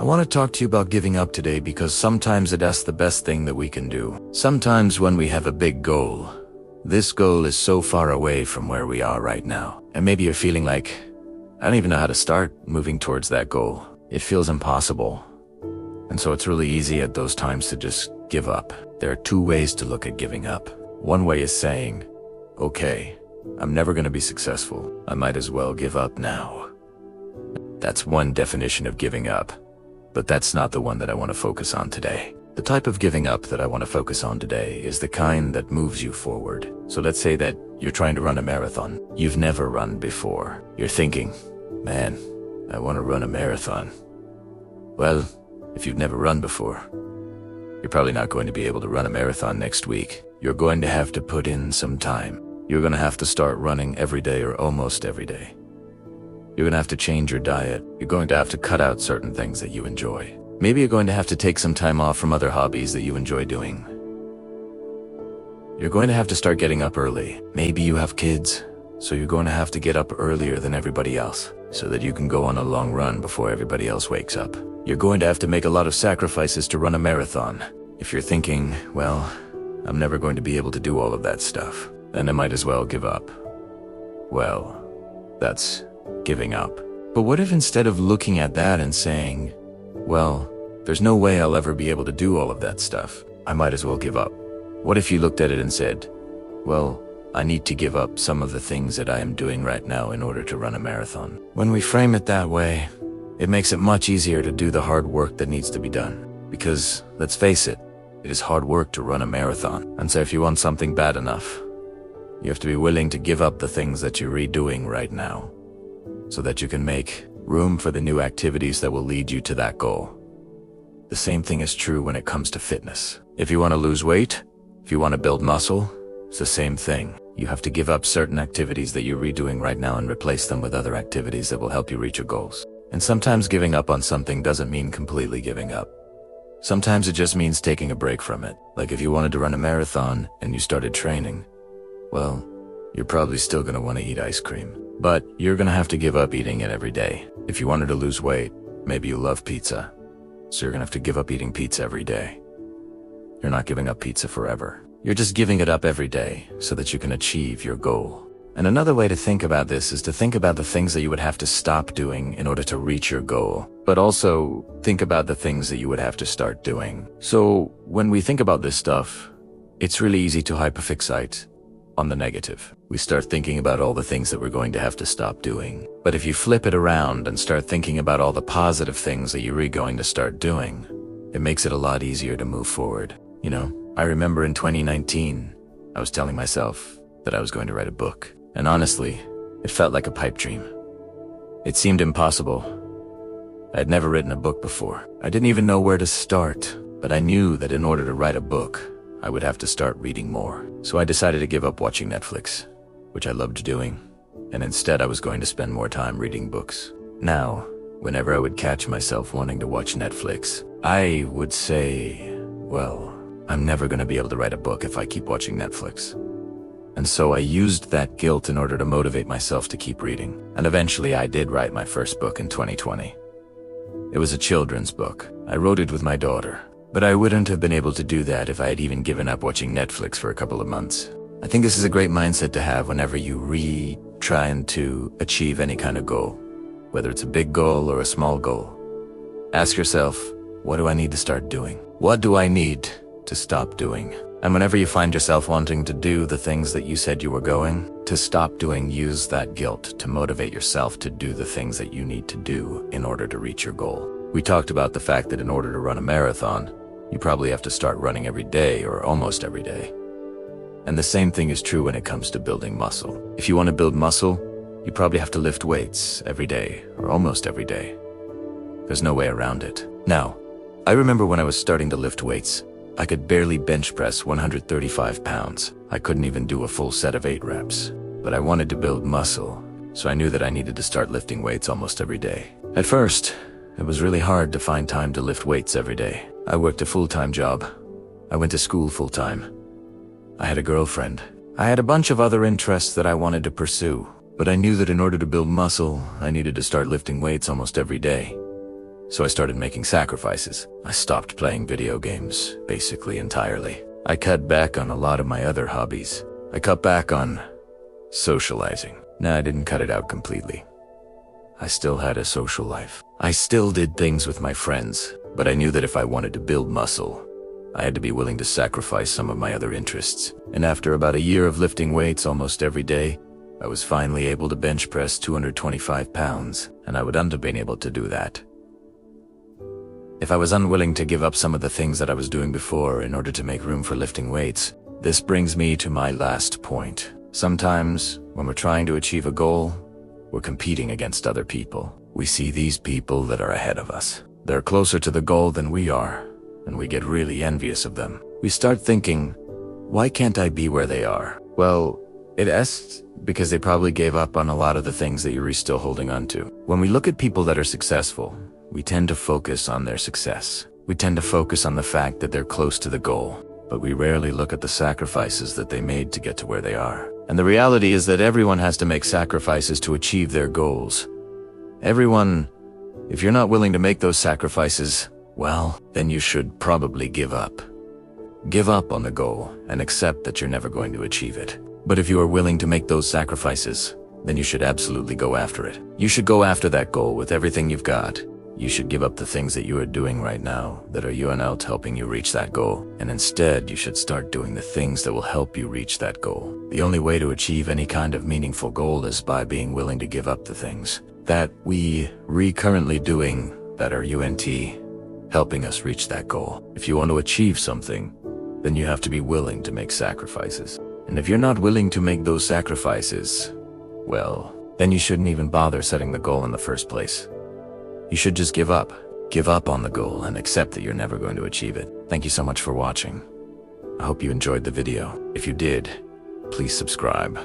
want to talk to you about giving up today because sometimes that's the best thing that we can do. Sometimes when we have a big goal, this goal is so far away from where we are right now. And maybe you're feeling like, I don't even know how to start moving towards that goal. It feels impossible. And so it's really easy at those times to just give up. There are two ways to look at giving up. One way is saying, okay, I'm never going to be successful. I might as well give up now. That's one definition of giving up. But that's not the one that I want to focus on today. The type of giving up that I want to focus on today is the kind that moves you forward. So let's say that you're trying to run a marathon. You've never run before. You're thinking, man, I want to run a marathon. Well, if you've never run before, you're probably not going to be able to run a marathon next week. You're going to have to put in some time. You're going to have to start running every day or almost every day. You're going to have to change your diet. You're going to have to cut out certain things that you enjoy. Maybe you're going to have to take some time off from other hobbies that you enjoy doing. You're going to have to start getting up early. Maybe you have kids, so you're going to have to get up earlier than everybody else so that you can go on a long run before everybody else wakes up. You're going to have to make a lot of sacrifices to run a marathon. If you're thinking, well, I'm never going to be able to do all of that stuff, then I might as well give up. Well, that's giving up. But what if instead of looking at that and saying, well, there's no way I'll ever be able to do all of that stuff, I might as well give up? What if you looked at it and said, well, I need to give up some of the things that I am doing right now in order to run a marathon? When we frame it that way, it makes it much easier to do the hard work that needs to be done. Because, let's face it is hard work to run a marathon. And so if you want something bad enough, you have to be willing to give up the things that you're redoing right now, so that you can make room for the new activities that will lead you to that goal. The same thing is true when it comes to fitness. If you want to lose weight, if you want to build muscle, it's the same thing. You have to give up certain activities that you're redoing right now and replace them with other activities that will help you reach your goals. And sometimes giving up on something doesn't mean completely giving up. Sometimes it just means taking a break from it. Like if you wanted to run a marathon and you started training, well, you're probably still going to want to eat ice cream. But you're going to have to give up eating it every day. If you wanted to lose weight, maybe you love pizza, so you're going to have to give up eating pizza every day. You're not giving up pizza forever. You're just giving it up every day so that you can achieve your goal. And another way to think about this is to think about the things that you would have to stop doing in order to reach your goal, but also think about the things that you would have to start doing. So when we think about this stuff, it's really easy to hyperfixate on the negative. We start thinking about all the things that we're going to have to stop doing. But if you flip it around and start thinking about all the positive things that you're going to start doing, it makes it a lot easier to move forward. You know, I remember in 2019, I was telling myself that I was going to write a book. And honestly, it felt like a pipe dream. It seemed impossible. I had never written a book before. I didn't even know where to start, but I knew that in order to write a book, I would have to start reading more. So I decided to give up watching Netflix, which I loved doing, and instead I was going to spend more time reading books. Now, whenever I would catch myself wanting to watch Netflix, I would say, well, I'm never going to be able to write a book if I keep watching Netflix. And so I used that guilt in order to motivate myself to keep reading. And eventually I did write my first book in 2020. It was a children's book. I wrote it with my daughter. But I wouldn't have been able to do that if I had even given up watching Netflix for a couple of months. I think this is a great mindset to have whenever you trying to achieve any kind of goal, whether it's a big goal or a small goal. Ask yourself, what do I need to start doing? What do I need to stop doing? And whenever you find yourself wanting to do the things that you said you were going to stop doing, use that guilt to motivate yourself to do the things that you need to do in order to reach your goal. We talked about the fact that in order to run a marathon, you probably have to start running every day or almost every day. And the same thing is true when it comes to building muscle. If you want to build muscle, you probably have to lift weights every day or almost every day. There's no way around it. Now, I remember when I was starting to lift weights, I could barely bench press 135 pounds. I couldn't even do a full set of 8 reps. But I wanted to build muscle, so I knew that I needed to start lifting weights almost every day. At first, it was really hard to find time to lift weights every day. I worked a full-time job. I went to school full-time. I had a girlfriend. I had a bunch of other interests that I wanted to pursue, but I knew that in order to build muscle, I needed to start lifting weights almost every day. So I started making sacrifices. I stopped playing video games, basically entirely. I cut back on a lot of my other hobbies. I cut back on socializing. Nah, I didn't cut it out completely. I still had a social life. I still did things with my friends, but I knew that if I wanted to build muscle, I had to be willing to sacrifice some of my other interests. And after about a year of lifting weights almost every day, I was finally able to bench press 225 pounds, and I wouldn't have been able to do that if I was unwilling to give up some of the things that I was doing before in order to make room for lifting weights. This brings me to my last point. Sometimes, when we're trying to achieve a goal, we're competing against other people. We see these people that are ahead of us. They're closer to the goal than we are, and we get really envious of them. We start thinking, why can't I be where they are? Well, it's because they probably gave up on a lot of the things that you're still holding on to. When we look at people that are successful, we tend to focus on their success. We tend to focus on the fact that they're close to the goal, but we rarely look at the sacrifices that they made to get to where they are. And the reality is that everyone has to make sacrifices to achieve their goals. Everyone, if you're not willing to make those sacrifices, well, then you should probably give up. Give up on the goal and accept that you're never going to achieve it. But if you are willing to make those sacrifices, then you should absolutely go after it. You should go after that goal with everything you've got. You should give up the things that you are doing right now that are you and out helping you reach that goal. And instead, you should start doing the things that will help you reach that goal. The only way to achieve any kind of meaningful goal is by being willing to give up the things that we currently doing that are helping us reach that goal. If you want to achieve something, then you have to be willing to make sacrifices. And if you're not willing to make those sacrifices, well, then you shouldn't even bother setting the goal in the first place. You should just give up. Give up on the goal and accept that you're never going to achieve it. Thank you so much for watching. I hope you enjoyed the video. If you did, please subscribe.